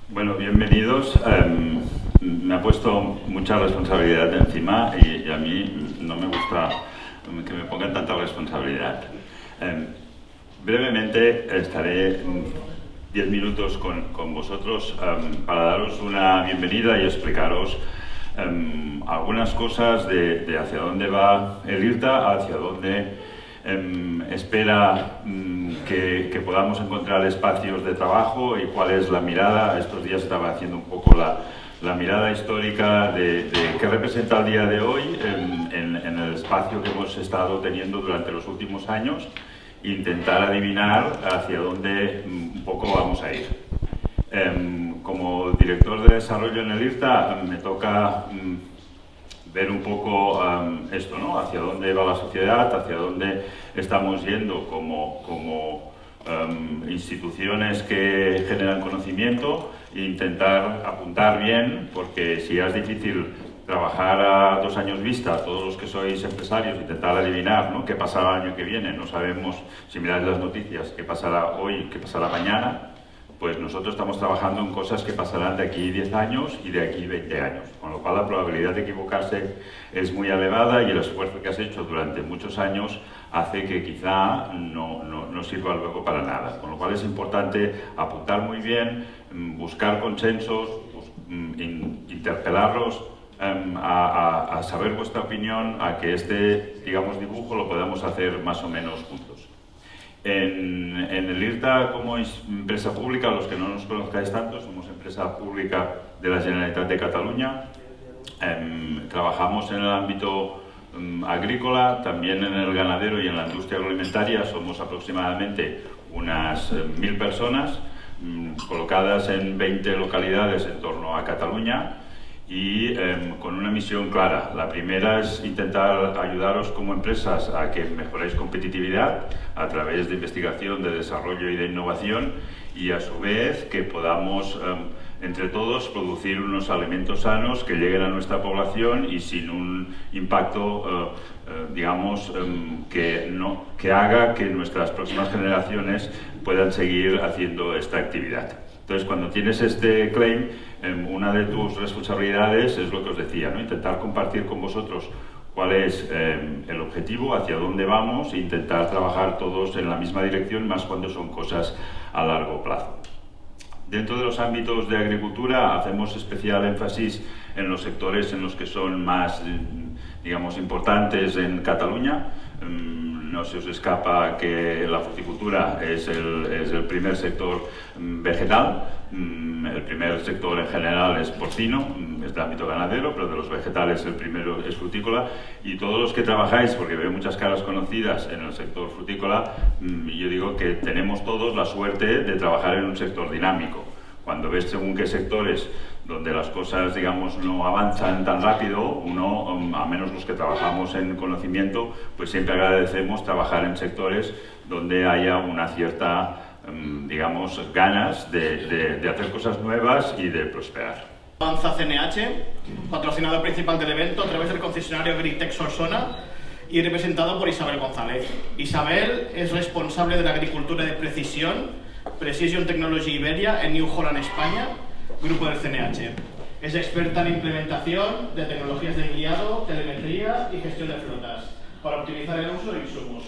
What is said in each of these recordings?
Bueno, bienvenidos. Me ha puesto mucha responsabilidad encima y a mí no me gusta que me pongan tanta responsabilidad. Brevemente estaré 10 minutos con vosotros para daros una bienvenida y explicaros algunas cosas de hacia dónde va el IRTA, hacia dónde espera que podamos encontrar espacios de trabajo y cuál es la mirada. Estos días estaba haciendo un poco la mirada histórica de qué representa el día de hoy en el espacio que hemos estado teniendo durante los últimos años e intentar adivinar hacia dónde un poco vamos a ir. Como director de desarrollo en el IRTA me toca ver un poco esto, ¿no? Hacia dónde va la sociedad, hacia dónde estamos yendo como instituciones que generan conocimiento e intentar apuntar bien, porque si es difícil trabajar a 2 años vista, todos los que sois empresarios, intentar adivinar, ¿no?, qué pasará el año que viene. No sabemos, si miráis las noticias, qué pasará hoy, qué pasará mañana. Pues nosotros estamos trabajando en cosas que pasarán de aquí 10 años y de aquí 20 años, con lo cual la probabilidad de equivocarse es muy elevada y el esfuerzo que has hecho durante muchos años hace que quizá no sirva luego para nada. Con lo cual es importante apuntar muy bien, buscar consensos, interpelarlos, a saber vuestra opinión, a que este, digamos, dibujo lo podamos hacer más o menos juntos. En el IRTA, como empresa pública, los que no nos conozcáis tanto, somos empresa pública de la Generalitat de Cataluña. Trabajamos en el ámbito agrícola, también en el ganadero y en la industria agroalimentaria. Somos aproximadamente unas 1000 personas colocadas en 20 localidades en torno a Cataluña y con una misión clara. La primera es intentar ayudaros como empresas a que mejoréis competitividad a través de investigación, de desarrollo y de innovación, y a su vez que podamos entre todos producir unos alimentos sanos que lleguen a nuestra población y sin un impacto digamos que haga que nuestras próximas generaciones puedan seguir haciendo esta actividad. Entonces, cuando tienes este claim, una de tus responsabilidades es lo que os decía, ¿no? Intentar compartir con vosotros cuál es el objetivo, hacia dónde vamos e intentar trabajar todos en la misma dirección, más cuando son cosas a largo plazo. Dentro de los ámbitos de agricultura hacemos especial énfasis en los sectores en los que son más, digamos, importantes en Cataluña. No se os escapa que la fruticultura es el primer sector vegetal. El primer sector en general es porcino, es de ámbito ganadero, pero de los vegetales el primero es frutícola. Y todos los que trabajáis, porque veo muchas caras conocidas en el sector frutícola, yo digo que tenemos todos la suerte de trabajar en un sector dinámico. Cuando ves según qué sectores donde las cosas, digamos, no avanzan tan rápido, uno, a menos los que trabajamos en conocimiento, pues siempre agradecemos trabajar en sectores donde haya una cierta, digamos, ganas de hacer cosas nuevas y de prosperar. Avanza CNH, patrocinador principal del evento a través del concesionario Agritech Solsona y representado por Isabel González. Isabel es responsable de la agricultura de precisión, Precision Technology Iberia en New Holland, España, grupo del CNH. Es experta en implementación de tecnologías de guiado, telemetría y gestión de flotas para optimizar el uso de insumos.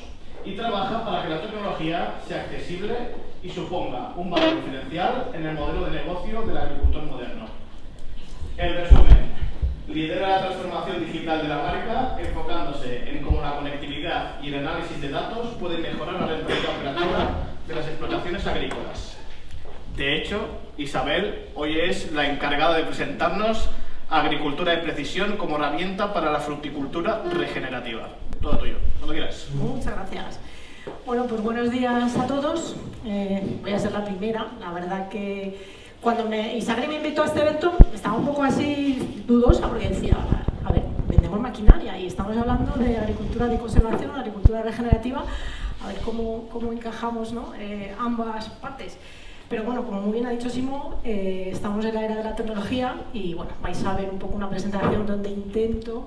Y trabaja para que la tecnología sea accesible y suponga un valor diferencial en el modelo de negocio del agricultor moderno. En resumen, lidera la transformación digital de la marca enfocándose en cómo la conectividad y el análisis de datos pueden mejorar la rentabilidad operativa de las explotaciones agrícolas. De hecho, Isabel hoy es la encargada de presentarnos agricultura de precisión como herramienta para la fruticultura regenerativa. Todo tuyo, cuando quieras. Muchas gracias. Bueno, pues buenos días a todos. Voy a ser la primera. La verdad que cuando Isabel me invitó a este evento estaba un poco así dudosa porque decía, a ver, vendemos maquinaria y estamos hablando de agricultura de conservación, agricultura regenerativa, a ver cómo encajamos, ¿no? Ambas partes. Pero bueno, como muy bien ha dicho Simo, estamos en la era de la tecnología y bueno, vais a ver un poco una presentación donde intento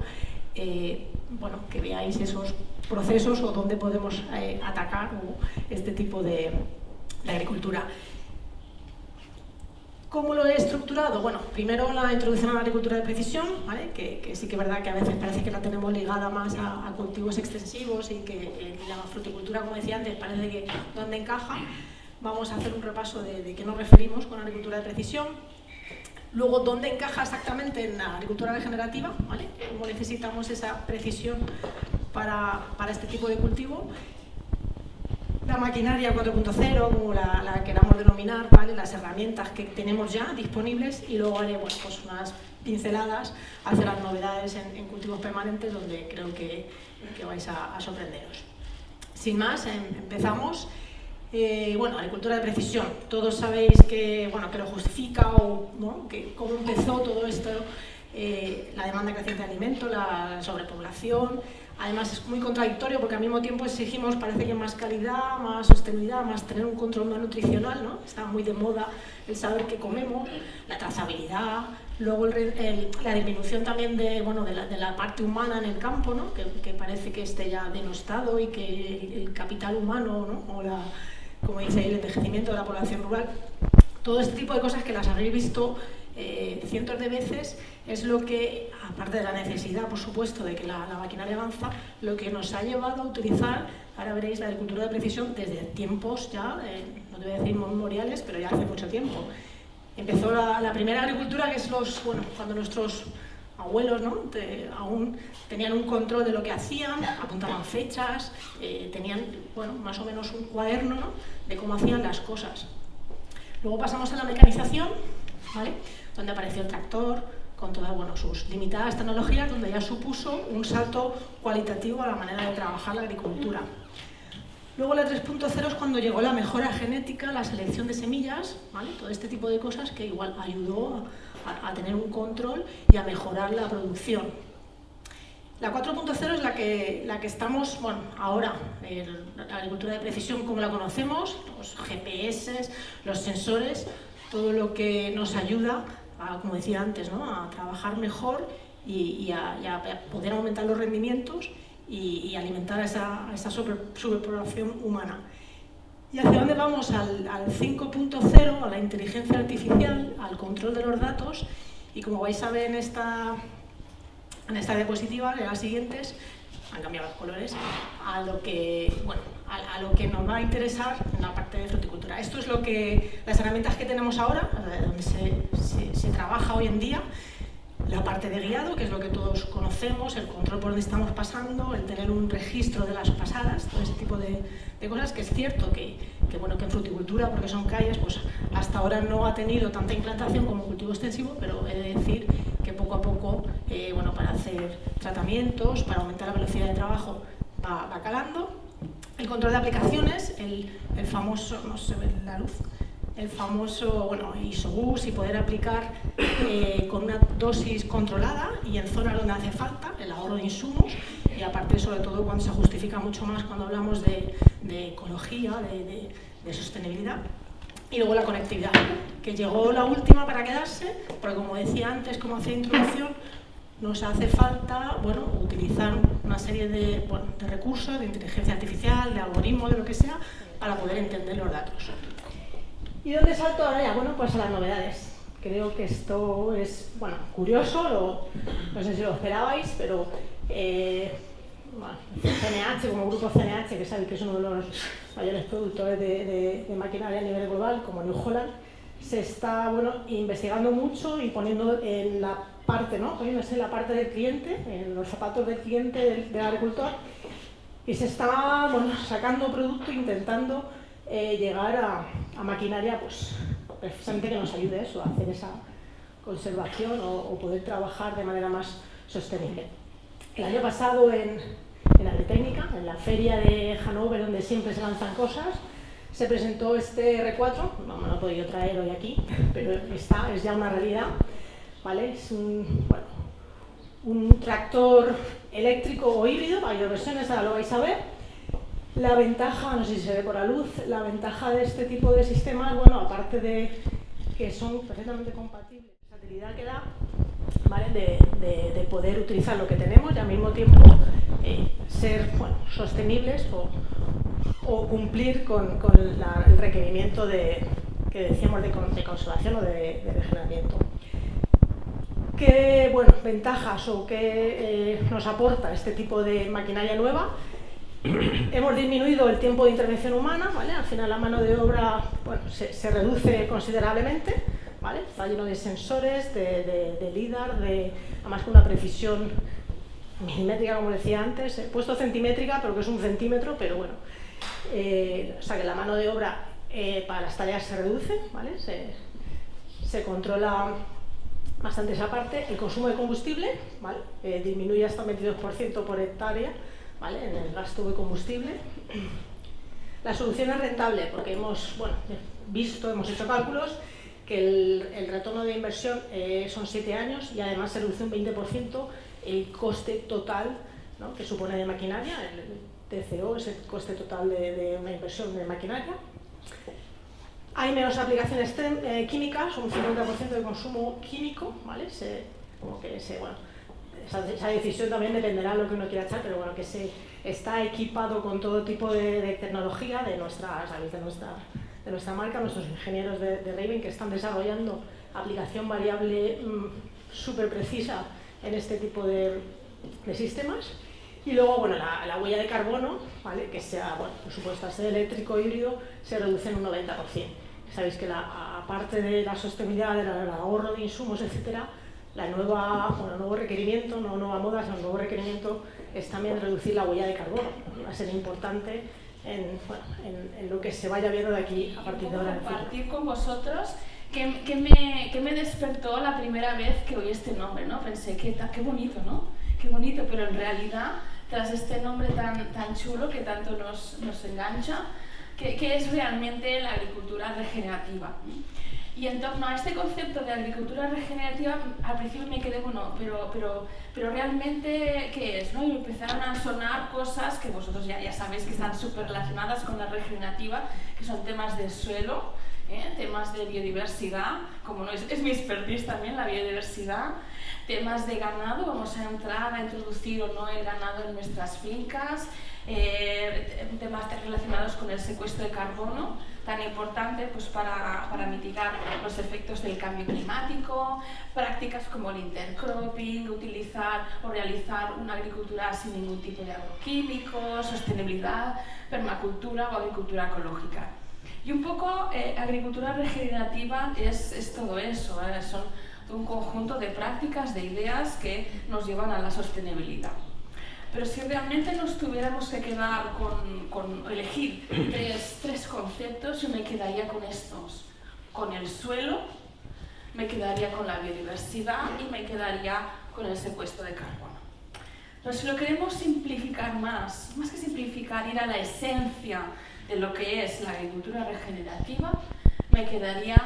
bueno, que veáis esos procesos o dónde podemos atacar este tipo de agricultura. ¿Cómo lo he estructurado? Bueno, primero la introducción a la agricultura de precisión, ¿vale? que sí que es verdad que a veces parece que la tenemos ligada más a cultivos extensivos y que la fruticultura, como decía antes, parece que dónde encaja. Vamos a hacer un repaso de qué nos referimos con agricultura de precisión. Luego, dónde encaja exactamente en la agricultura regenerativa, ¿vale? Cómo necesitamos esa precisión para este tipo de cultivo. La maquinaria 4.0, como la queramos denominar, ¿vale? Las herramientas que tenemos ya disponibles, y luego haré pues unas pinceladas hacia las novedades en cultivos permanentes, donde creo que vais a sorprenderos. Sin más, empezamos. Agricultura de precisión. Todos sabéis que lo justifica, o ¿no? Que cómo empezó todo esto, la demanda creciente de alimentos, la sobrepoblación. Además es muy contradictorio porque al mismo tiempo exigimos, parece que más calidad, más sostenibilidad, más tener un control más nutricional, ¿no? Está muy de moda el saber qué comemos, la trazabilidad, luego la disminución también de la parte humana en el campo, ¿no? Que parece que esté ya denostado, y que el capital humano, ¿no? O como dice el envejecimiento de la población rural, todo este tipo de cosas que las habréis visto cientos de veces, es lo que, aparte de la necesidad, por supuesto, de que la maquinaria avanza, lo que nos ha llevado a utilizar, ahora veréis, la agricultura de precisión desde tiempos ya, no te voy a decir memoriales, pero ya hace mucho tiempo. Empezó la primera agricultura, que es cuando nuestros abuelos, ¿no? Aún tenían un control de lo que hacían, apuntaban fechas, tenían más o menos un cuaderno, ¿no? De cómo hacían las cosas. Luego pasamos a la mecanización, ¿vale? Donde apareció el tractor, con todas sus limitadas tecnologías, donde ya supuso un salto cualitativo a la manera de trabajar la agricultura. Luego la 3.0 es cuando llegó la mejora genética, la selección de semillas, ¿vale? Todo este tipo de cosas que igual ayudó a tener un control y a mejorar la producción. La 4.0 es la que estamos, ahora, la agricultura de precisión como la conocemos, los GPS, los sensores, todo lo que nos ayuda como decía antes, ¿no? A trabajar mejor y a poder aumentar los rendimientos y alimentar a esa superpoblación humana. ¿Y hacia dónde vamos? Al 5.0, a la inteligencia artificial, al control de los datos, y como vais a ver en esta diapositiva, en las siguientes, han cambiado los colores, a lo que nos va a interesar en la parte de fruticultura. Esto es las herramientas que tenemos ahora, donde se trabaja hoy en día. La parte de guiado, que es lo que todos conocemos, el control por donde estamos pasando, el tener un registro de las pasadas, todo ese tipo de cosas, que es cierto que en fruticultura, porque son calles, pues hasta ahora no ha tenido tanta implantación como cultivo extensivo, pero he de decir que poco a poco, para hacer tratamientos, para aumentar la velocidad de trabajo, va calando. El control de aplicaciones, el famoso, no se ve la luz, el famoso ISOBUS, y poder aplicar con una dosis controlada y en zonas donde hace falta, el ahorro de insumos, y aparte, sobre todo, cuando se justifica mucho más cuando hablamos de ecología, de sostenibilidad. Y luego la conectividad, que llegó la última para quedarse, porque como decía antes, como hacía introducción, nos hace falta utilizar una serie de recursos, de inteligencia artificial, de algoritmos, de lo que sea, para poder entender los datos. ¿Y dónde salto ahora ya? Pues a las novedades. Creo que esto es curioso, no sé si lo esperabais, pero CNH, como grupo CNH, que sabéis que es uno de los mayores productores de maquinaria a nivel global, como New Holland, se está investigando mucho y poniendo en la parte, ¿no? Poniéndose en la parte del cliente, en los zapatos del cliente, del agricultor, y se está sacando producto, intentando llegar a maquinaria, precisamente que nos ayude a hacer esa conservación o poder trabajar de manera más sostenible. El año pasado en Agritécnica, en la feria de Hannover, donde siempre se lanzan cosas, se presentó este R4, no me lo he podido traer hoy aquí, pero es ya una realidad, ¿vale? Es un tractor eléctrico o híbrido, hay dos versiones, ahora lo vais a ver. La ventaja, no sé si se ve por la luz, la ventaja de este tipo de sistemas, aparte de que son perfectamente compatibles, la versatilidad que da, ¿vale? de poder utilizar lo que tenemos y al mismo tiempo ser sostenibles o cumplir con el requerimiento de que decíamos de conservación o de regeneramiento. ¿Qué ventajas o qué nos aporta este tipo de maquinaria nueva? Hemos disminuido el tiempo de intervención humana, ¿vale? Al final la mano de obra se reduce considerablemente, ¿vale? Está lleno de sensores, de LIDAR, además con una precisión milimétrica, como decía antes, he puesto centimétrica, pero que es un centímetro, pero bueno. O sea que la mano de obra para las tareas se reduce, ¿vale? Se controla bastante esa parte. El consumo de combustible, ¿vale? Disminuye hasta un 22% por hectárea, ¿vale? En el gasto de combustible. La solución es rentable porque hemos hecho cálculos que el retorno de inversión son 7 años y además se reduce un 20% el coste total, ¿no? Que supone de maquinaria. El TCO es el coste total de una inversión de maquinaria. Hay menos aplicaciones químicas, un 50% de consumo químico, ¿vale? Esa decisión también dependerá de lo que uno quiera echar, pero bueno, que se está equipado con todo tipo de tecnología de nuestra marca, nuestros ingenieros de Raven que están desarrollando aplicación variable súper precisa en este tipo de sistemas. Y luego, la huella de carbono, ¿vale? Que sea, por supuesto, al ser eléctrico híbrido, se reduce en un 90%. Sabéis que aparte de la sostenibilidad, del ahorro de insumos, etcétera, el nuevo requerimiento, no nueva moda, sino el nuevo requerimiento es también reducir la huella de carbono. Va a ser importante en lo que se vaya viendo de aquí a partir de ahora. Compartir con vosotros que me despertó la primera vez que oí este nombre, ¿no? Pensé, qué bonito, ¿no? Qué bonito, pero en realidad, tras este nombre tan chulo que tanto nos engancha, que es realmente la agricultura regenerativa. Y en torno a este concepto de agricultura regenerativa, al principio me quedé, pero realmente, ¿qué es? ¿No? Y empezaron a sonar cosas que vosotros ya sabéis que están súper relacionadas con la regenerativa, que son temas del suelo, temas de biodiversidad, como no es mi expertise también la biodiversidad, temas de ganado, vamos a entrar a introducir o no el ganado en nuestras fincas, temas relacionados con el secuestro de carbono, tan importante pues, para mitigar los efectos del cambio climático, prácticas como el intercropping, utilizar o realizar una agricultura sin ningún tipo de agroquímicos, sostenibilidad, permacultura o agricultura ecológica. Y un poco agricultura regenerativa es todo eso, son un conjunto de prácticas, de ideas que nos llevan a la sostenibilidad. Pero si realmente nos tuviéramos que quedar con elegir tres conceptos, yo me quedaría con estos. Con el suelo, me quedaría con la biodiversidad y me quedaría con el secuestro de carbono. Pero si lo queremos simplificar más que simplificar, ir a la esencia de lo que es la agricultura regenerativa, me quedaría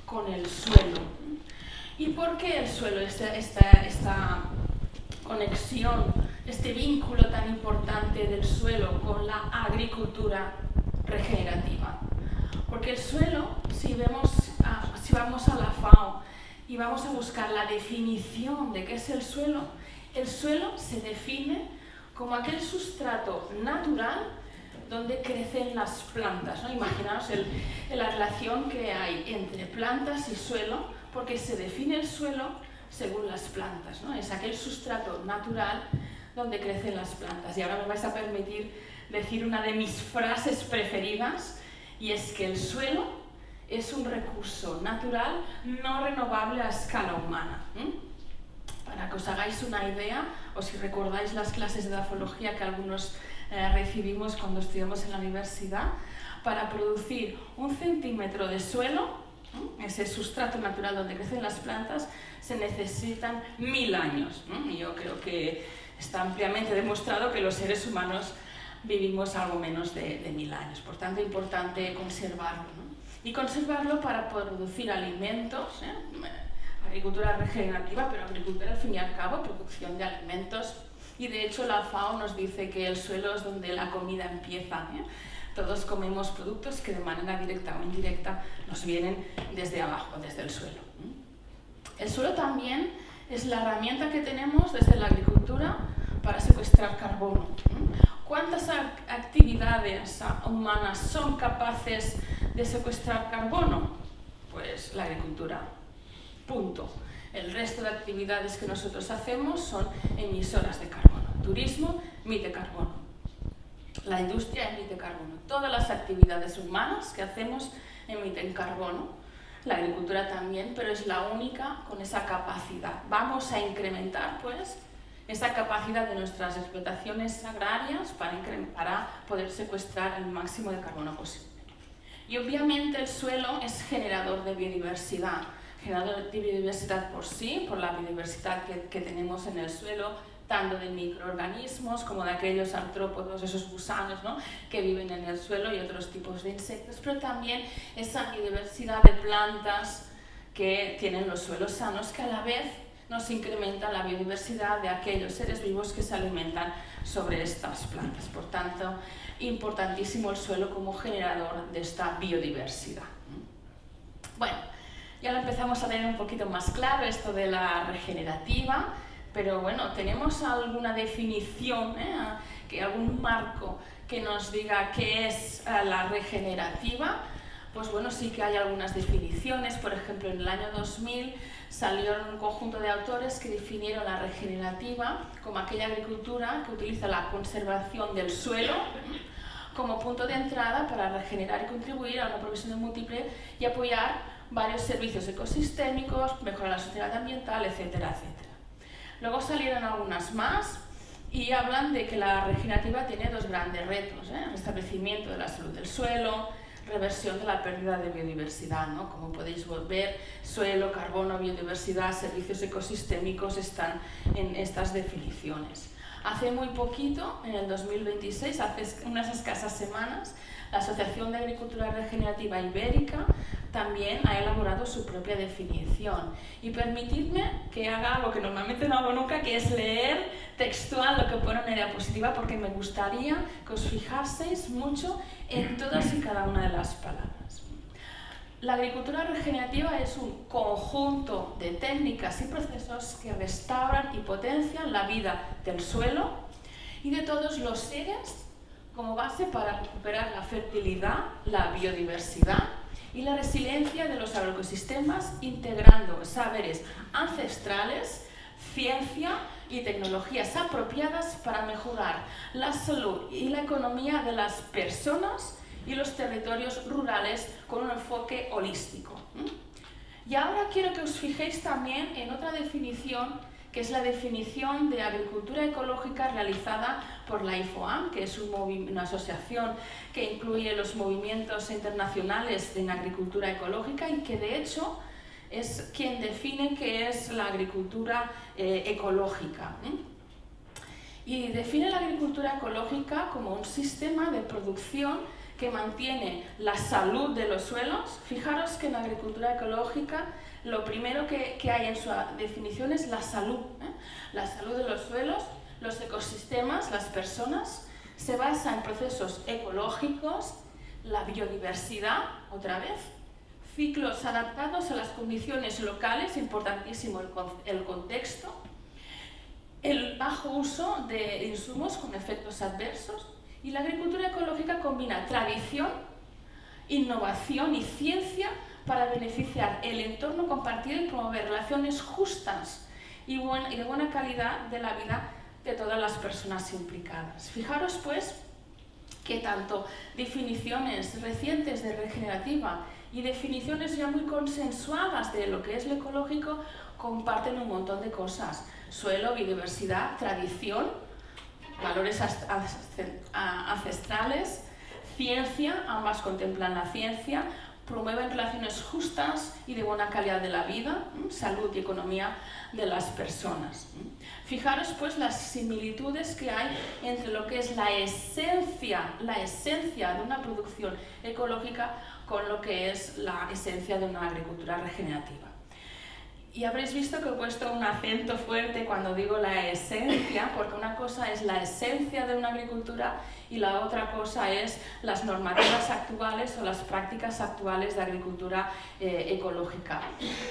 con el suelo. ¿Y por qué el suelo? Esta conexión, este vínculo tan importante del suelo con la agricultura regenerativa. Porque el suelo, si vamos a la FAO y vamos a buscar la definición de qué es el suelo se define como aquel sustrato natural donde crecen las plantas, ¿no? Imaginaos la relación que hay entre plantas y suelo, porque se define el suelo según las plantas, ¿no? Es aquel sustrato natural donde crecen las plantas. Y ahora me vais a permitir decir una de mis frases preferidas, y es que el suelo es un recurso natural no renovable a escala humana. Para que os hagáis una idea, o si recordáis las clases de edafología que algunos recibimos cuando estudiamos en la universidad, para producir 1 centímetro de suelo, ese sustrato natural donde crecen las plantas, se necesitan 1000 años. Y yo creo que está ampliamente demostrado que los seres humanos vivimos algo menos de 1000 años. Por tanto, es importante conservarlo, ¿no? Y conservarlo para producir alimentos, agricultura regenerativa, pero agricultura al fin y al cabo, producción de alimentos. Y de hecho la FAO nos dice que el suelo es donde la comida empieza. Todos comemos productos que de manera directa o indirecta nos vienen desde abajo, desde el suelo. El suelo también es la herramienta que tenemos desde la agricultura para secuestrar carbono. ¿Cuántas actividades humanas son capaces de secuestrar carbono? Pues la agricultura. Punto. El resto de actividades que nosotros hacemos son emisoras de carbono. Turismo emite carbono. La industria emite carbono. Todas las actividades humanas que hacemos emiten carbono. La agricultura también, pero es la única con esa capacidad. Vamos a incrementar, pues, esa capacidad de nuestras explotaciones agrarias para poder secuestrar el máximo de carbono posible. Y obviamente el suelo es generador de biodiversidad. Generador de biodiversidad por sí, por la biodiversidad que tenemos en el suelo, tanto de microorganismos como de aquellos artrópodos, esos gusanos, ¿no?, que viven en el suelo, y otros tipos de insectos, pero también esa biodiversidad de plantas que tienen los suelos sanos, que a la vez nos incrementa la biodiversidad de aquellos seres vivos que se alimentan sobre estas plantas. Por tanto, importantísimo el suelo como generador de esta biodiversidad. Bueno, ya lo empezamos a tener un poquito más claro esto de la regenerativa, pero bueno, ¿tenemos alguna definición, algún marco que nos diga qué es la regenerativa? Pues bueno, sí que hay algunas definiciones. Por ejemplo, en el año 2000 salió un conjunto de autores que definieron la regenerativa como aquella agricultura que utiliza la conservación del suelo como punto de entrada para regenerar y contribuir a una provisión múltiple y apoyar varios servicios ecosistémicos, mejorar la sostenibilidad ambiental, etcétera, etcétera. Luego salieron algunas más y hablan de que la regenerativa tiene dos grandes retos, restablecimiento de la salud del suelo, reversión de la pérdida de biodiversidad, ¿no? Como podéis ver, suelo, carbono, biodiversidad, servicios ecosistémicos están en estas definiciones. Hace muy poquito, en el 2026, hace unas escasas semanas, la Asociación de Agricultura Regenerativa Ibérica también ha elaborado su propia definición. Y permitidme que haga algo que normalmente no hago nunca, que es leer textual lo que pone en la diapositiva, porque me gustaría que os fijaseis mucho en todas y cada una de las palabras. La agricultura regenerativa es un conjunto de técnicas y procesos que restauran y potencian la vida del suelo y de todos los seres como base para recuperar la fertilidad, la biodiversidad y la resiliencia de los agroecosistemas, integrando saberes ancestrales, ciencia y tecnologías apropiadas para mejorar la salud y la economía de las personas y los territorios rurales con un enfoque holístico. Y ahora quiero que os fijéis también en otra definición, que es la definición de agricultura ecológica realizada por la IFOAM, que es una asociación que incluye los movimientos internacionales en agricultura ecológica y que de hecho es quien define qué es la agricultura ecológica. Y define la agricultura ecológica como un sistema de producción que mantiene la salud de los suelos. Fijaros que en la agricultura ecológica lo primero que hay en su definición es la salud. La salud de los suelos, los ecosistemas, las personas. Se basa en procesos ecológicos, la biodiversidad, otra vez, ciclos adaptados a las condiciones locales, importantísimo el contexto, el bajo uso de insumos con efectos adversos, y la agricultura ecológica combina tradición, innovación y ciencia para beneficiar el entorno compartido y promover relaciones justas y de buena calidad de la vida de todas las personas implicadas. Fijaros, pues, que tanto definiciones recientes de regenerativa y definiciones ya muy consensuadas de lo que es lo ecológico comparten un montón de cosas: suelo, biodiversidad, tradición, valores ancestrales, ciencia, ambas contemplan la ciencia, promueven relaciones justas y de buena calidad de la vida, salud y economía de las personas. Fijaros pues las similitudes que hay entre lo que es la esencia de una producción ecológica con lo que es la esencia de una agricultura regenerativa. Y habréis visto que he puesto un acento fuerte cuando digo la esencia, porque una cosa es la esencia de una agricultura y la otra cosa es las normativas actuales o las prácticas actuales de agricultura ecológica.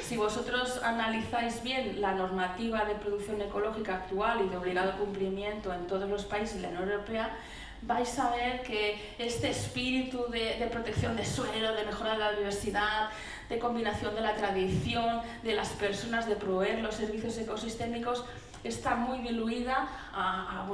Si vosotros analizáis bien la normativa de producción ecológica actual y de obligado cumplimiento en todos los países de la Unión Europea, vais a ver que este espíritu de protección de suelo, de mejora de la biodiversidad, de combinación de la tradición, de las personas, de proveer los servicios ecosistémicos, está muy diluida a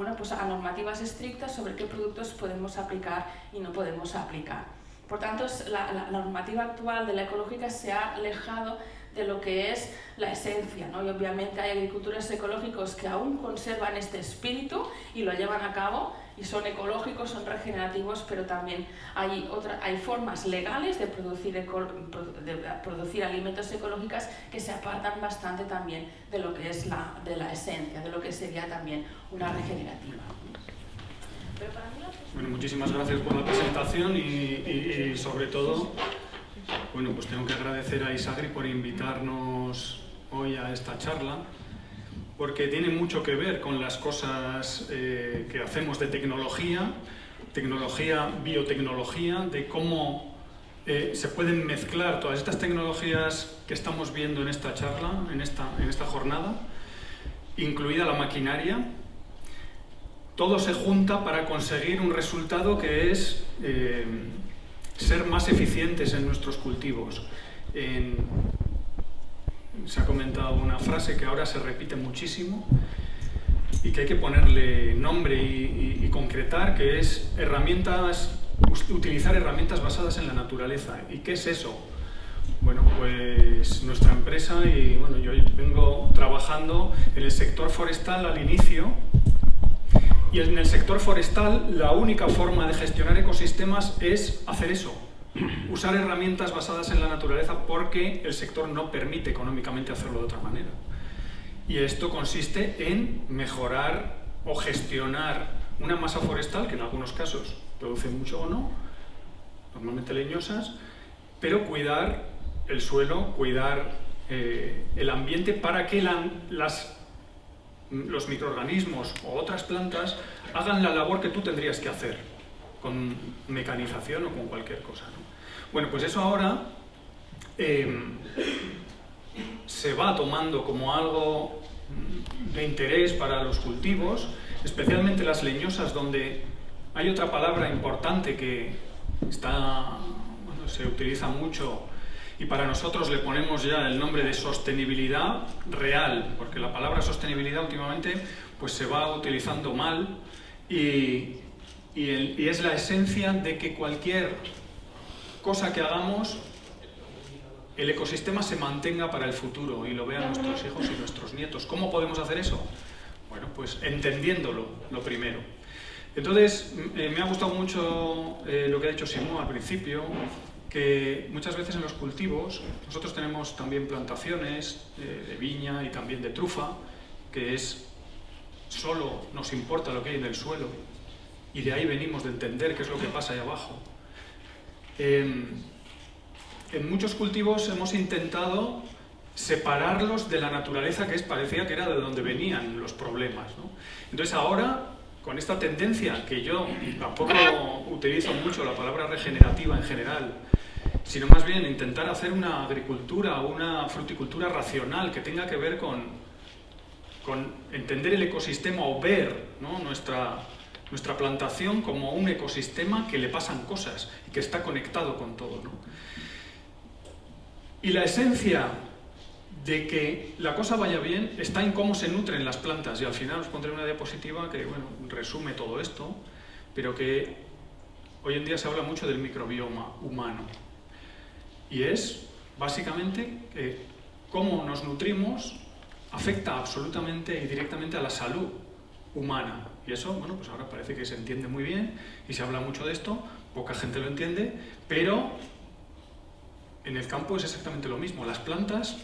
normativas estrictas sobre qué productos podemos aplicar y no podemos aplicar. Por tanto, la normativa actual de la ecológica se ha alejado de lo que es la esencia, ¿no? Y obviamente hay agricultores ecológicos que aún conservan este espíritu y lo llevan a cabo y son ecológicos, son regenerativos, pero también hay formas legales de producir alimentos ecológicos que se apartan bastante también de lo que es de la esencia, de lo que sería también una regenerativa. Pero para mí bueno, muchísimas gracias por la presentación y sobre todo, bueno, pues tengo que agradecer a Isagri por invitarnos hoy a esta charla, porque tiene mucho que ver con las cosas que hacemos de tecnología, biotecnología, de cómo se pueden mezclar todas estas tecnologías que estamos viendo en esta charla, en esta jornada, incluida la maquinaria. Todo se junta para conseguir un resultado que es ser más eficientes en nuestros cultivos. Se ha comentado una frase que ahora se repite muchísimo y que hay que ponerle nombre y concretar, que es utilizar herramientas basadas en la naturaleza. ¿Y qué es eso? Bueno, pues nuestra empresa, y bueno, yo vengo trabajando en el sector forestal al inicio. Y en el sector forestal la única forma de gestionar ecosistemas es hacer eso, usar herramientas basadas en la naturaleza, porque el sector no permite económicamente hacerlo de otra manera. Y esto consiste en mejorar o gestionar una masa forestal que en algunos casos produce mucho o no, normalmente leñosas, pero cuidar el suelo, cuidar el ambiente para que los microorganismos o otras plantas hagan la labor que tú tendrías que hacer con mecanización o con cualquier cosa, ¿no? Bueno, pues eso ahora se va tomando como algo de interés para los cultivos, especialmente las leñosas, donde hay otra palabra importante que se utiliza mucho. Y para nosotros le ponemos ya el nombre de sostenibilidad real, porque la palabra sostenibilidad últimamente pues se va utilizando mal y es la esencia de que cualquier cosa que hagamos, el ecosistema se mantenga para el futuro y lo vean nuestros hijos y nuestros nietos. ¿Cómo podemos hacer eso? Bueno, pues entendiéndolo, lo primero. Entonces, me ha gustado mucho lo que ha dicho Simón al principio, que muchas veces en los cultivos, nosotros tenemos también plantaciones de viña y también de trufa, que solo nos importa lo que hay en el suelo, y de ahí venimos de entender qué es lo que pasa ahí abajo. En muchos cultivos hemos intentado separarlos de la naturaleza, parecía que era de donde venían los problemas, ¿no? Entonces ahora, con esta tendencia, que yo tampoco utilizo mucho la palabra regenerativa en general, sino más bien intentar hacer una agricultura o una fruticultura racional que tenga que ver con entender el ecosistema o ver, ¿no?, nuestra plantación como un ecosistema que le pasan cosas y que está conectado con todo, ¿no? Y la esencia de que la cosa vaya bien está en cómo se nutren las plantas, y al final os pondré una diapositiva que, bueno, resume todo esto, pero que hoy en día se habla mucho del microbioma humano. Y es, básicamente, que cómo nos nutrimos afecta absolutamente y directamente a la salud humana. Y eso, bueno, pues ahora parece que se entiende muy bien y se habla mucho de esto, poca gente lo entiende, pero en el campo es exactamente lo mismo. Las plantas,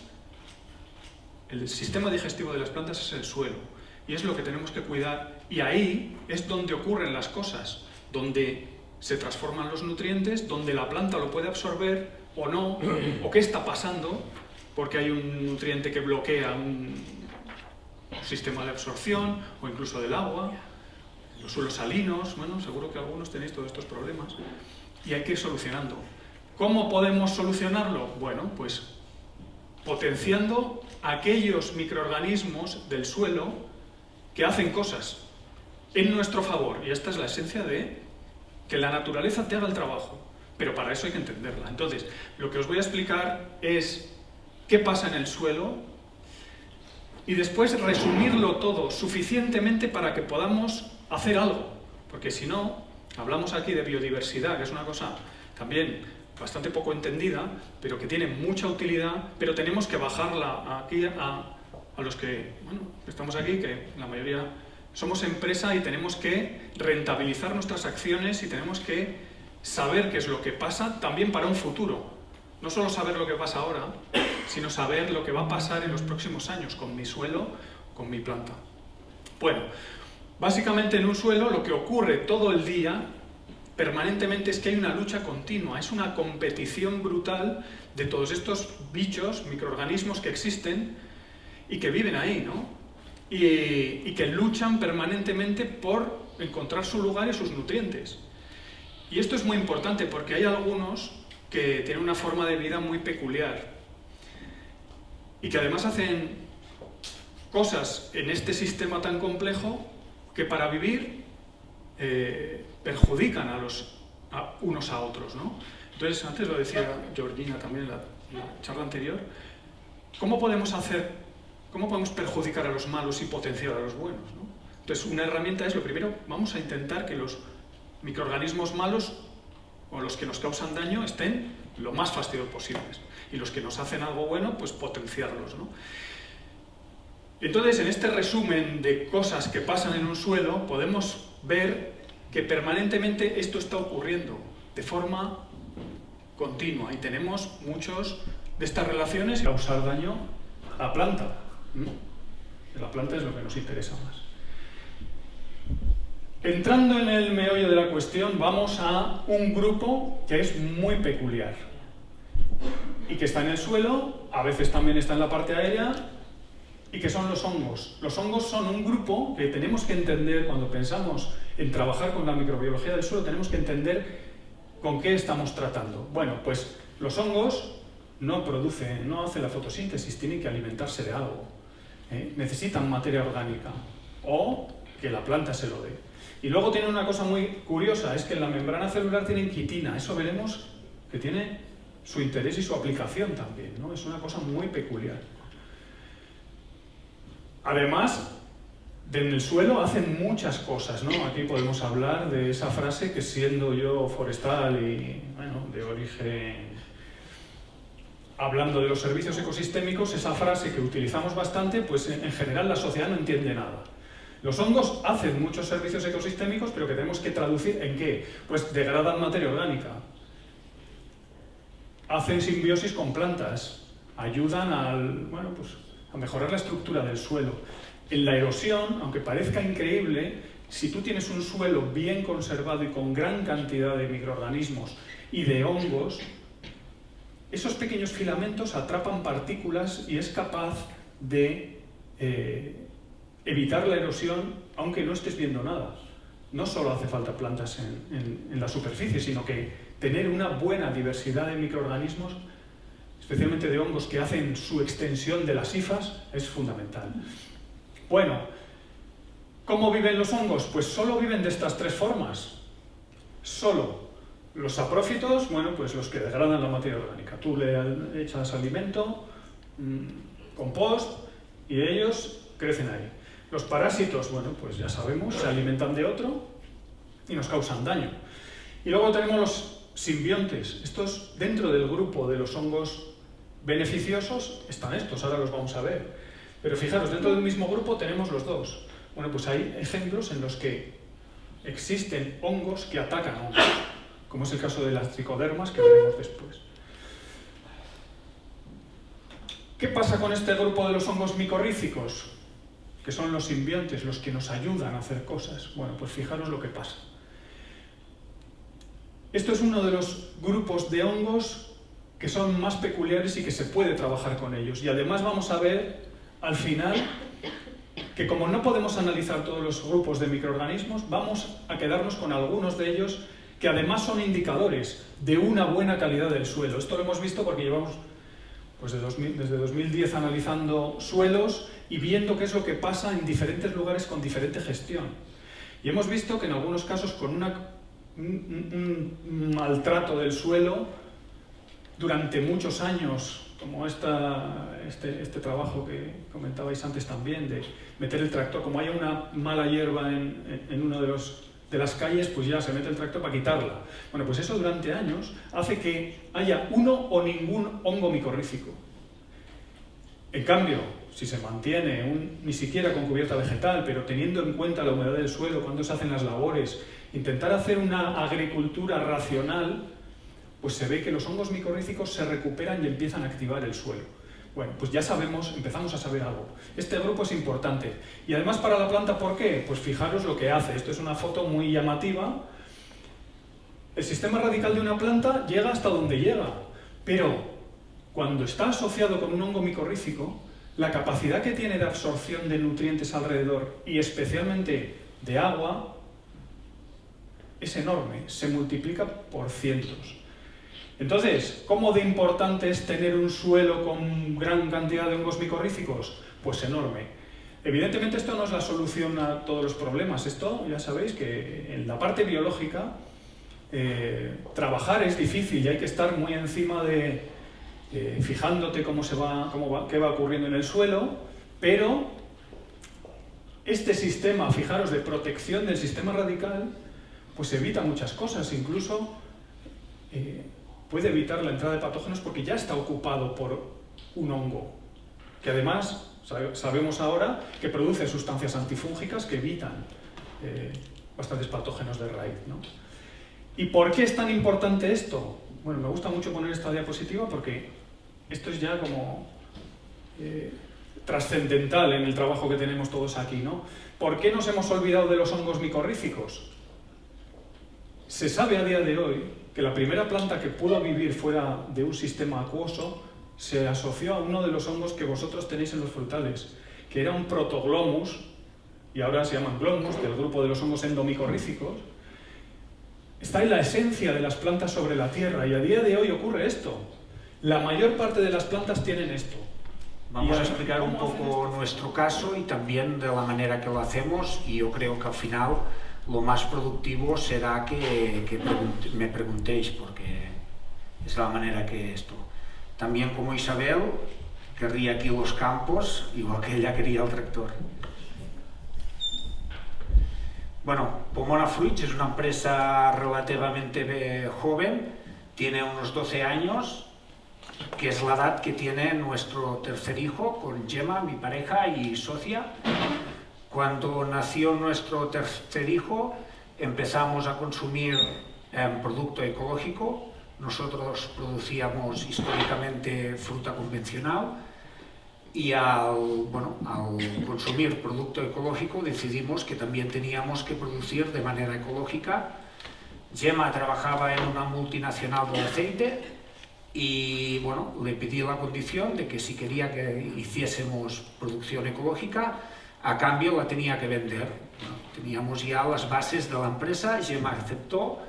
el sistema digestivo de las plantas es el suelo, y es lo que tenemos que cuidar, y ahí es donde ocurren las cosas, donde se transforman los nutrientes, donde la planta lo puede absorber o no, o qué está pasando, porque hay un nutriente que bloquea un sistema de absorción, o incluso del agua, los suelos salinos. Bueno, seguro que algunos tenéis todos estos problemas, y hay que ir solucionando. ¿Cómo podemos solucionarlo? Bueno, pues potenciando aquellos microorganismos del suelo que hacen cosas en nuestro favor, y esta es la esencia de que la naturaleza te haga el trabajo. pero para eso hay que entenderla. Entonces, lo que os voy a explicar es qué pasa en el suelo y después resumirlo todo suficientemente para que podamos hacer algo, porque si no, hablamos aquí de biodiversidad, que es una cosa también bastante poco entendida, pero que tiene mucha utilidad, pero tenemos que bajarla aquí a los que, bueno, estamos aquí, que la mayoría somos empresa y tenemos que rentabilizar nuestras acciones y tenemos que saber qué es lo que pasa también para un futuro. No solo saber lo que pasa ahora, sino saber lo que va a pasar en los próximos años con mi suelo, con mi planta. Bueno, básicamente en un suelo lo que ocurre todo el día permanentemente es que hay una lucha continua, es una competición brutal de todos estos bichos, microorganismos que existen y que viven ahí, ¿no? Y que luchan permanentemente por encontrar su lugar y sus nutrientes. Y esto es muy importante porque hay algunos que tienen una forma de vida muy peculiar y que además hacen cosas en este sistema tan complejo que para vivir perjudican a unos a otros, ¿no? Entonces, antes lo decía Georgina también en la charla anterior, ¿cómo podemos perjudicar a los malos y potenciar a los buenos, ¿no? Entonces, una herramienta es, lo primero, vamos a intentar que los microorganismos malos o los que nos causan daño estén lo más fastidiosos posibles y los que nos hacen algo bueno, pues potenciarlos, ¿no? Entonces, en este resumen de cosas que pasan en un suelo, podemos ver que permanentemente esto está ocurriendo de forma continua y tenemos muchos de estas relaciones y causar daño a la planta. La planta es lo que nos interesa más. Entrando en el meollo de la cuestión, vamos a un grupo que es muy peculiar y que está en el suelo, a veces también está en la parte aérea, y que son los hongos. Los hongos son un grupo que tenemos que entender cuando pensamos en trabajar con la microbiología del suelo, tenemos que entender con qué estamos tratando. Bueno, pues los hongos no hacen la fotosíntesis, tienen que alimentarse de algo. Necesitan materia orgánica o que la planta se lo dé. Y luego tienen una cosa muy curiosa, es que en la membrana celular tienen quitina. Eso veremos que tiene su interés y su aplicación también, ¿no? Es una cosa muy peculiar. Además, en el suelo hacen muchas cosas, ¿no? Aquí podemos hablar de esa frase que, siendo yo forestal y, bueno, de origen, hablando de los servicios ecosistémicos, esa frase que utilizamos bastante, pues en general la sociedad no entiende nada. Los hongos hacen muchos servicios ecosistémicos, pero que tenemos que traducir ¿en qué? Pues degradan materia orgánica, hacen simbiosis con plantas, ayudan a mejorar la estructura del suelo. En la erosión, aunque parezca increíble, si tú tienes un suelo bien conservado y con gran cantidad de microorganismos y de hongos, esos pequeños filamentos atrapan partículas y es capaz de evitar la erosión aunque no estés viendo nada. No solo hace falta plantas en la superficie, sino que tener una buena diversidad de microorganismos, especialmente de hongos que hacen su extensión de las hifas, es fundamental. Bueno, ¿cómo viven los hongos? Pues solo viven de estas tres formas. Solo. Los saprófitos, bueno, pues los que degradan la materia orgánica. Tú le echas alimento, compost, y ellos crecen ahí. Los parásitos, bueno, pues ya sabemos, se alimentan de otro y nos causan daño. Y luego tenemos los simbiontes. Estos, dentro del grupo de los hongos beneficiosos, están estos, ahora los vamos a ver. Pero fijaros, dentro del mismo grupo tenemos los dos. Bueno, pues hay ejemplos en los que existen hongos que atacan hongos, como es el caso de las tricodermas, que veremos después. ¿Qué pasa con este grupo de los hongos micorrízicos? Que son los simbiontes, los que nos ayudan a hacer cosas. Bueno, pues fijaros lo que pasa. Esto es uno de los grupos de hongos que son más peculiares y que se puede trabajar con ellos. Y además vamos a ver al final que, como no podemos analizar todos los grupos de microorganismos, vamos a quedarnos con algunos de ellos que además son indicadores de una buena calidad del suelo. Esto lo hemos visto porque llevamos pues desde 2010 analizando suelos y viendo qué es lo que pasa en diferentes lugares con diferente gestión. Y hemos visto que en algunos casos con una un maltrato del suelo durante muchos años, como este trabajo que comentabais antes también, de meter el tractor, como haya una mala hierba en uno de las calles, pues ya se mete el tractor para quitarla. Bueno, pues eso durante años hace que haya uno o ningún hongo micorrífico. En cambio, si se mantiene ni siquiera con cubierta vegetal, pero teniendo en cuenta la humedad del suelo cuando se hacen las labores, intentar hacer una agricultura racional, pues se ve que los hongos micorríficos se recuperan y empiezan a activar el suelo. Bueno, pues ya sabemos, empezamos a saber algo. Este grupo es importante. Y además para la planta, ¿por qué? Pues fijaros lo que hace. Esto es una foto muy llamativa. El sistema radical de una planta llega hasta donde llega, pero cuando está asociado con un hongo micorrífico, la capacidad que tiene de absorción de nutrientes alrededor, y especialmente de agua, es enorme, se multiplica por cientos. Entonces, ¿cómo de importante es tener un suelo con gran cantidad de hongos micorríficos? Pues enorme. Evidentemente esto no es la solución a todos los problemas. Esto, ya sabéis que en la parte biológica trabajar es difícil y hay que estar muy encima de fijándote qué va ocurriendo en el suelo, pero este sistema, fijaros, de protección del sistema radical, pues evita muchas cosas, incluso puede evitar la entrada de patógenos porque ya está ocupado por un hongo, que además sabemos ahora que produce sustancias antifúngicas que evitan bastantes patógenos de raíz, ¿no? ¿Y por qué es tan importante esto? Bueno, me gusta mucho poner esta diapositiva porque esto es ya como trascendental en el trabajo que tenemos todos aquí, ¿no? ¿Por qué nos hemos olvidado de los hongos micorríficos? Se sabe a día de hoy que la primera planta que pudo vivir fuera de un sistema acuoso se asoció a uno de los hongos que vosotros tenéis en los frutales, que era un protoglomus, y ahora se llaman glomus, del grupo de los hongos endomicorríficos. Está en la esencia de las plantas sobre la tierra, y a día de hoy ocurre esto. La mayor parte de las plantas tienen esto. Vamos a explicar un poco nuestro caso y también de la manera que lo hacemos, y yo creo que al final lo más productivo será que me preguntéis, porque es la manera que esto. También como Isabel, querría aquí los campos, igual que ella quería el tractor. Bueno, Pomona Fruits es una empresa relativamente joven, tiene unos 12 años, que es la edad que tiene nuestro tercer hijo, con Gemma, mi pareja y socia. Cuando nació nuestro tercer hijo, empezamos a consumir producto ecológico. Nosotros producíamos históricamente fruta convencional y al consumir producto ecológico decidimos que también teníamos que producir de manera ecológica. Gemma trabajaba en una multinacional de aceite y bueno, le pedí la condición de que si quería que hiciésemos producción ecológica, a cambio la tenía que vender. Bueno, teníamos ya las bases de la empresa, Gemma aceptó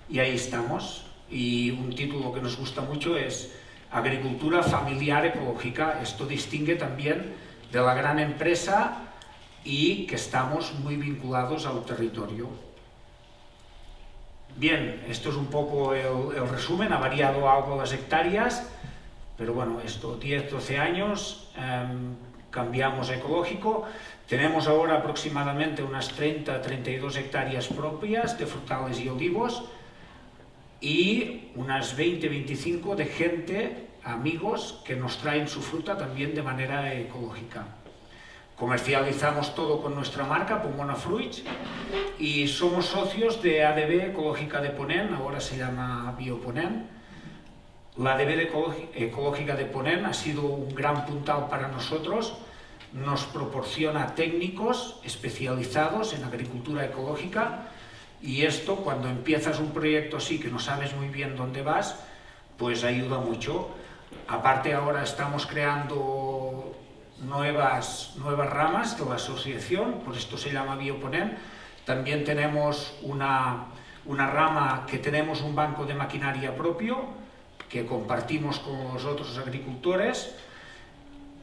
y ahí estamos. Y un título que nos gusta mucho es Agricultura Familiar Ecológica. Esto distingue también de la gran empresa y que estamos muy vinculados al territorio. Bien, esto es un poco el resumen, ha variado algo las hectáreas, pero bueno, esto 10-12 años, cambiamos a ecológico. Tenemos ahora aproximadamente unas 30-32 hectáreas propias de frutales y olivos y unas 20-25 de gente, amigos, que nos traen su fruta también de manera ecológica. Comercializamos todo con nuestra marca, Pomona Fruits, y somos socios de ADB Ecológica de Ponent, ahora se llama Bioponent. La ADB Ecológica de Ponent ha sido un gran puntal para nosotros, nos proporciona técnicos especializados en agricultura ecológica, y esto, cuando empiezas un proyecto así que no sabes muy bien dónde vas, pues ayuda mucho. Aparte, ahora estamos creando nuevas ramas de la asociación, por esto se llama Bioponent. También tenemos una rama que tenemos un banco de maquinaria propio que compartimos con los otros agricultores.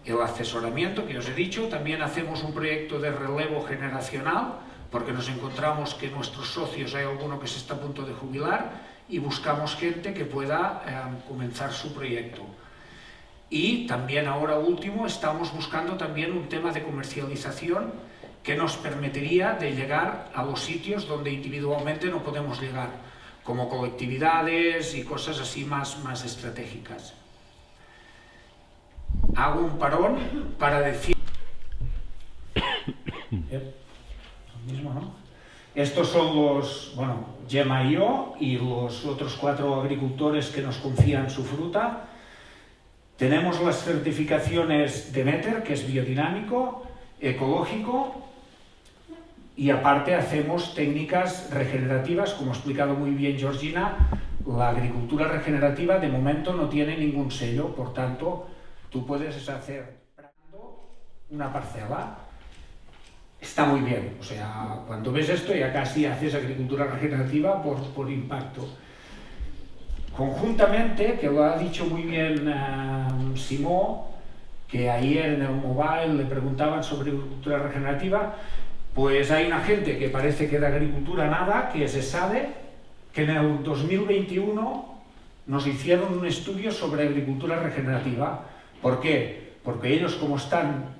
El asesoramiento que os he dicho, también hacemos un proyecto de relevo generacional porque nos encontramos que nuestros socios hay alguno que se está a punto de jubilar y buscamos gente que pueda comenzar su proyecto. Y también ahora último estamos buscando también un tema de comercialización que nos permitiría de llegar a los sitios donde individualmente no podemos llegar, como colectividades y cosas así más estratégicas. Hago un parón para decir... Lo mismo, ¿no? Estos son los, bueno, Gemma y yo, y los otros 4 agricultores que nos confían su fruta. Tenemos las certificaciones Demeter, que es biodinámico, ecológico, y aparte hacemos técnicas regenerativas, como ha explicado muy bien Georgina. La agricultura regenerativa de momento no tiene ningún sello, por tanto, tú puedes hacer una parcela. Está muy bien, o sea, cuando ves esto ya casi haces agricultura regenerativa por impacto. Conjuntamente, que lo ha dicho muy bien Simó, que ayer en el mobile le preguntaban sobre agricultura regenerativa, pues hay una gente que parece que de agricultura nada, que es ESADE, que en el 2021 nos hicieron un estudio sobre agricultura regenerativa. ¿Por qué? Porque ellos, como están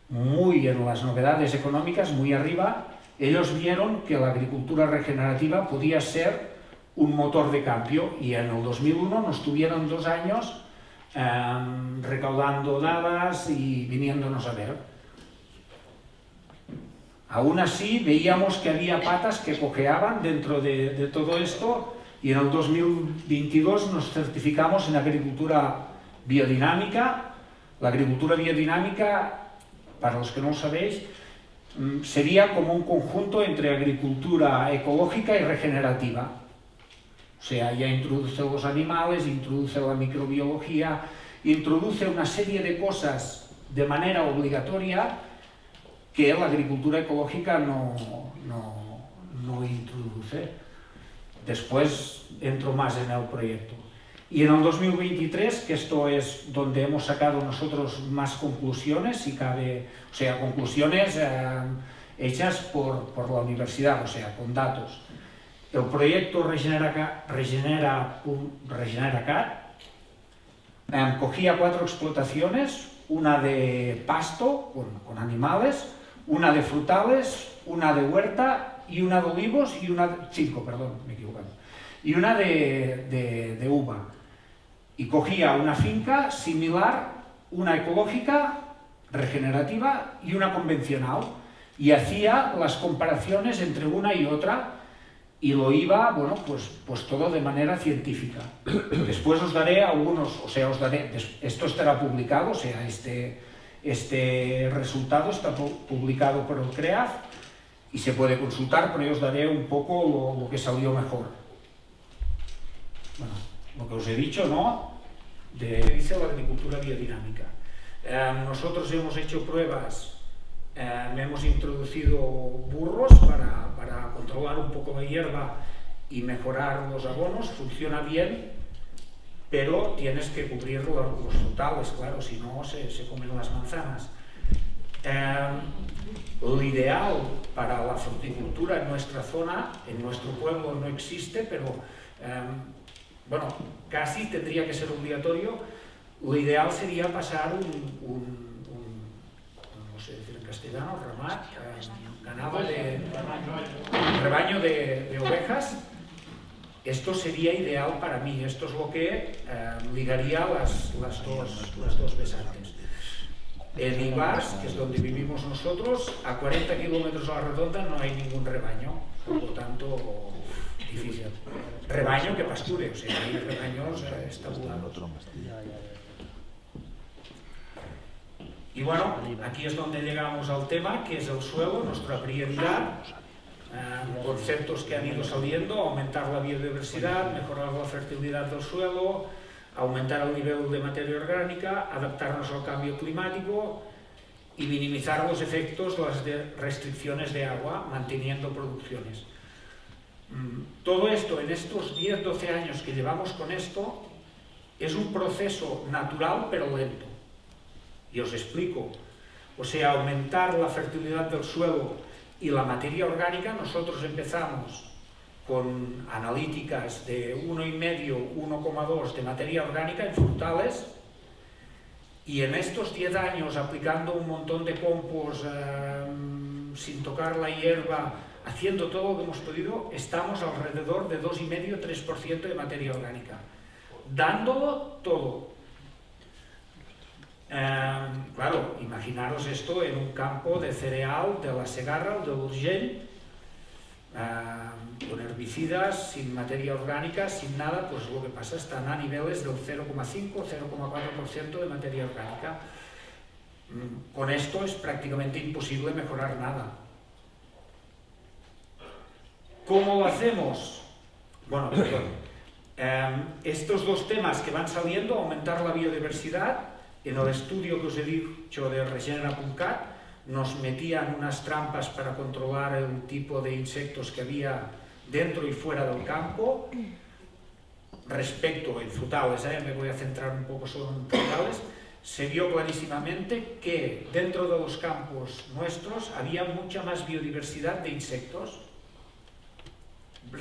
muy en las novedades económicas, muy arriba, ellos vieron que la agricultura regenerativa podía ser un motor de cambio, y en el 2001 nos tuvieron 2 años recaudando dadas y viniéndonos a ver. Aún así veíamos que había patas que cojeaban dentro de todo esto, y en el 2022 nos certificamos en agricultura biodinámica. La agricultura biodinámica, para los que no lo sabéis, sería como un conjunto entre agricultura ecológica y regenerativa. O sea, ya introduce los animales, introduce la microbiología, introduce una serie de cosas de manera obligatoria que la agricultura ecológica no introduce. Después entro más en el proyecto. Y en el 2023, que esto es donde hemos sacado nosotros más conclusiones, si cabe, o sea, conclusiones hechas por la universidad, o sea, con datos. El proyecto RegeneraCat cogía 4 explotaciones, una de pasto con animales, una de frutales, una de huerta y una de olivos y una 5, perdón, me he equivocado, y una de uva. Y cogía una finca similar, una ecológica, regenerativa y una convencional, y hacía las comparaciones entre una y otra, y lo iba, bueno, pues todo de manera científica. Después os daré algunos, o sea, esto estará publicado, o sea, este resultado está publicado por el CREAF y se puede consultar, pero yo os daré un poco lo que salió mejor. Bueno, lo que os he dicho, ¿no? Dice la agricultura biodinámica. Nosotros hemos hecho pruebas, hemos introducido burros para controlar un poco la hierba y mejorar los abonos. Funciona bien, pero tienes que cubrir los frutales, claro, si no se comen las manzanas. Lo ideal para la fruticultura en nuestra zona, en nuestro pueblo no existe, pero bueno, casi tendría que ser obligatorio. Lo ideal sería pasar no sé decir en castellano, rebaño de ovejas. Esto sería ideal para mí, esto es lo que ligaría las dos besantes. En Ibars, que es donde vivimos nosotros, a 40 kilómetros a la redonda no hay ningún rebaño, por lo tanto, difícil. Rebaño que pasture, o sea, hay rebaños estabulados. Y bueno, aquí es donde llegamos al tema, que es el suelo, nuestra prioridad. Conceptos que han ido saliendo: aumentar la biodiversidad, mejorar la fertilidad del suelo, aumentar el nivel de materia orgánica, adaptarnos al cambio climático y minimizar los efectos, las restricciones de agua, manteniendo producciones. Todo esto, en estos 10-12 años que llevamos con esto, es un proceso natural pero lento. Y os explico. O sea, aumentar la fertilidad del suelo Y la materia orgánica, nosotros empezamos con analíticas de 1,5, 1,2 de materia orgánica en frutales, y en estos 10 años, aplicando un montón de compost, sin tocar la hierba, haciendo todo lo que hemos podido, estamos alrededor de 2,5-3% de materia orgánica, dándolo todo. Claro, imaginaros esto en un campo de cereal de la Segarra o de l'Urgell, con herbicidas, sin materia orgánica, sin nada, pues lo que pasa, están a niveles del 0,5-0,4% de materia orgánica. Con esto es prácticamente imposible mejorar nada. ¿Cómo lo hacemos? Bueno, estos dos temas que van saliendo, aumentar la biodiversidad, en el estudio que os he dicho de Regenera.cat, nos metían unas trampas para controlar el tipo de insectos que había dentro y fuera del campo. Respecto en frutales, me voy a centrar un poco solo en frutales, se vio clarísimamente que dentro de los campos nuestros había mucha más biodiversidad de insectos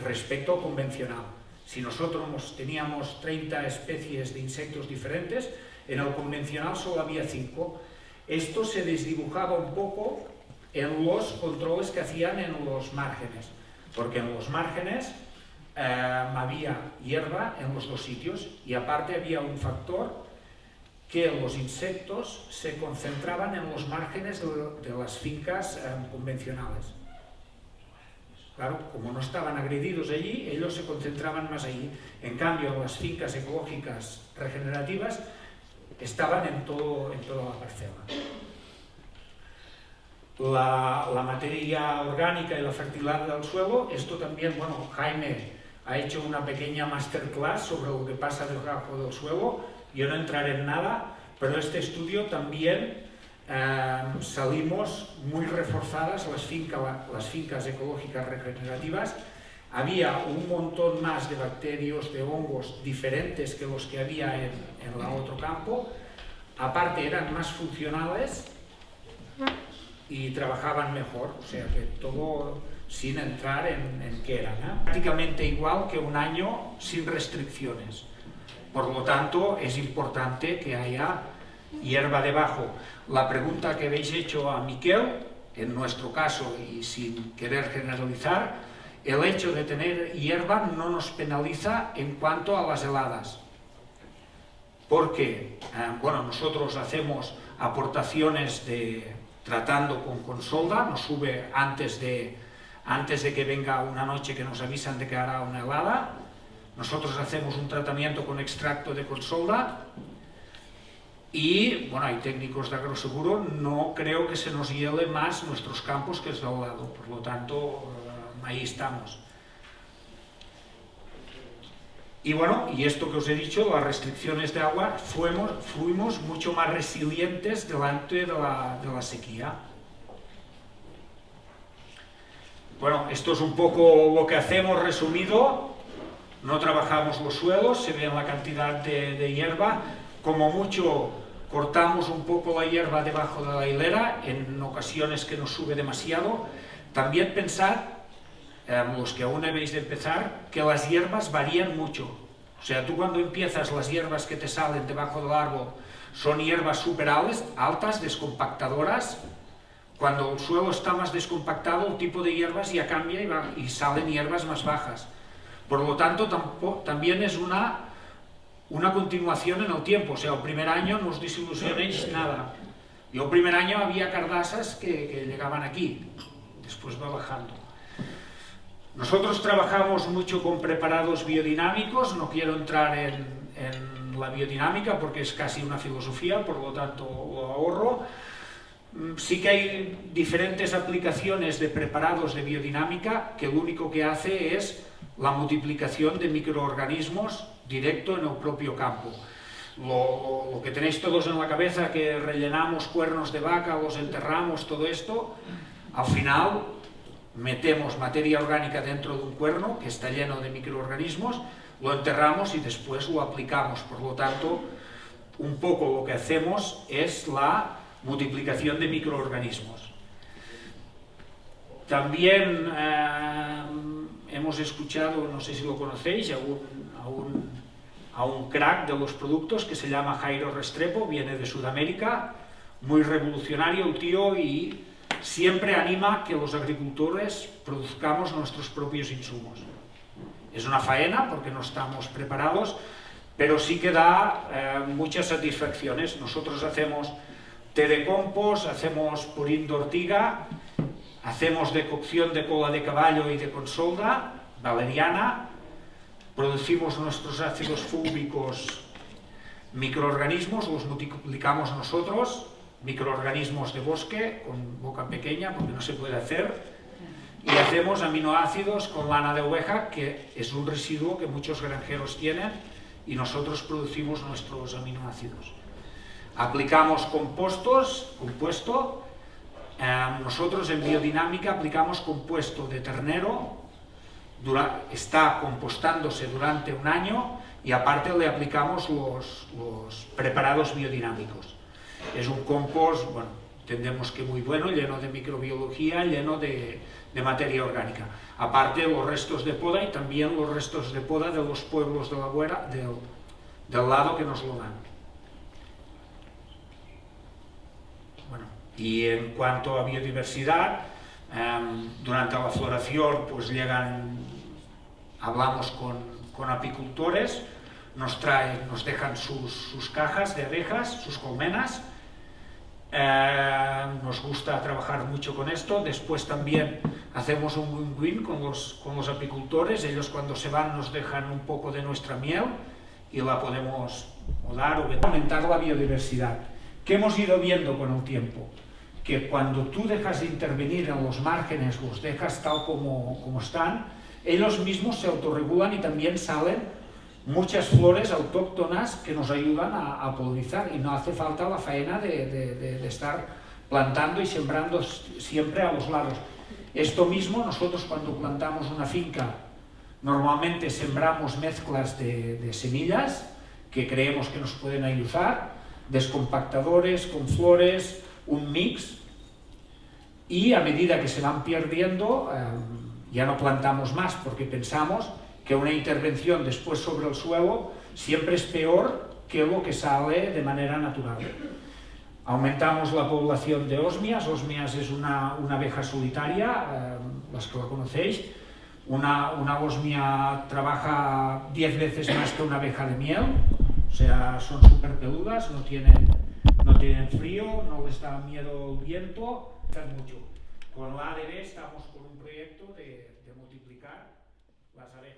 respecto al convencional. Si nosotros teníamos 30 especies de insectos diferentes, en el convencional solo había 5. Esto se desdibujaba un poco en los controles que hacían en los márgenes, porque en los márgenes había hierba en los dos sitios, y aparte había un factor que los insectos se concentraban en los márgenes de las fincas convencionales. Claro, como no estaban agredidos allí, ellos se concentraban más allí. En cambio, las fincas ecológicas regenerativas estaban en toda la parcela. La materia orgánica y la fertilidad del suelo, esto también, bueno, Jaime ha hecho una pequeña masterclass sobre lo que pasa debajo del suelo. Yo no entraré en nada, pero este estudio también salimos muy reforzadas las fincas ecológicas regenerativas. Había un montón más de bacterios, de hongos diferentes que los que había en el otro campo. Aparte eran más funcionales y trabajaban mejor, o sea que todo sin entrar en qué eran, prácticamente igual que un año sin restricciones. Por lo tanto, es importante que haya hierba debajo. La pregunta que habéis hecho a Miquel, en nuestro caso y sin querer generalizar, el hecho de tener hierba no nos penaliza en cuanto a las heladas. Porque, bueno, nosotros hacemos aportaciones tratando con Consolda, nos sube antes de que venga una noche que nos avisan de que hará una helada. Nosotros hacemos un tratamiento con extracto de Consolda y, bueno, hay técnicos de agroseguro, no creo que se nos hiele más nuestros campos que es del lado, por lo tanto, ahí estamos. Y bueno, y esto que os he dicho, las restricciones de agua, fuimos mucho más resilientes delante de la sequía. Bueno, esto es un poco lo que hacemos resumido. No trabajamos los suelos, se ve en la cantidad de hierba. Como mucho cortamos un poco la hierba debajo de la hilera, en ocasiones que nos sube demasiado. También pensad, los que aún habéis de empezar, que las hierbas varían mucho. O sea, tú cuando empiezas, las hierbas que te salen debajo del árbol son hierbas súper altas, descompactadoras. Cuando el suelo está más descompactado, el tipo de hierbas ya cambia y salen hierbas más bajas. Por lo tanto, también es una continuación en el tiempo. O sea, el primer año no os desilusionéis nada. Yo el primer año había cardasas que llegaban aquí, después va bajando. Nosotros trabajamos mucho con preparados biodinámicos, no quiero entrar en la biodinámica porque es casi una filosofía, por lo tanto lo ahorro. Sí que hay diferentes aplicaciones de preparados de biodinámica que lo único que hace es la multiplicación de microorganismos directo en el propio campo. Lo que tenéis todos en la cabeza, que rellenamos cuernos de vaca, los enterramos, todo esto, al final metemos materia orgánica dentro de un cuerno que está lleno de microorganismos, lo enterramos y después lo aplicamos. Por lo tanto, un poco lo que hacemos es la multiplicación de microorganismos. También hemos escuchado, no sé si lo conocéis, a un crack de los productos que se llama Jairo Restrepo, viene de Sudamérica, muy revolucionario el tío y siempre anima que los agricultores produzcamos nuestros propios insumos. Es una faena porque no estamos preparados, pero sí que da muchas satisfacciones. Nosotros hacemos té de compost, hacemos purín de ortiga, hacemos decocción de cola de caballo y de consolda, valeriana, producimos nuestros ácidos fúlbicos, microorganismos, los multiplicamos nosotros, microorganismos de bosque, con boca pequeña porque no se puede hacer, y hacemos aminoácidos con lana de oveja, que es un residuo que muchos granjeros tienen, y nosotros producimos nuestros aminoácidos. Aplicamos compuesto, nosotros en biodinámica aplicamos compuesto de ternero, está compostándose durante un año y aparte le aplicamos los preparados biodinámicos. Es un compost, bueno, entendemos que muy bueno, lleno de microbiología, lleno de materia orgánica. Aparte los restos de poda y también los restos de poda de los pueblos de la Buera, del lado que nos lo dan. Bueno, y en cuanto a biodiversidad, durante la floración pues hablamos con apicultores, nos dejan sus cajas de abejas, sus colmenas. Nos gusta trabajar mucho con esto. Después también hacemos un win-win con los apicultores. Ellos cuando se van nos dejan un poco de nuestra miel y la podemos dar o aumentar la biodiversidad. ¿Qué hemos ido viendo con el tiempo? Que cuando tú dejas de intervenir en los márgenes, los dejas tal como están, ellos mismos se autorregulan y también salen muchas flores autóctonas que nos ayudan a polinizar y no hace falta la faena de estar plantando y sembrando siempre a los lados. Esto mismo, nosotros cuando plantamos una finca normalmente sembramos mezclas de semillas que creemos que nos pueden ayudar, descompactadores con flores, un mix, y a medida que se van perdiendo ya no plantamos más porque pensamos que una intervención después sobre el suelo siempre es peor que lo que sale de manera natural. Aumentamos la población de osmias. Osmias es una abeja solitaria, las que la conocéis. Una osmia trabaja 10 veces más que una abeja de miel, o sea, son súper peludas, no tienen frío, no les da miedo el viento, están mucho. Con la ADB estamos con un proyecto de multiplicar las abejas.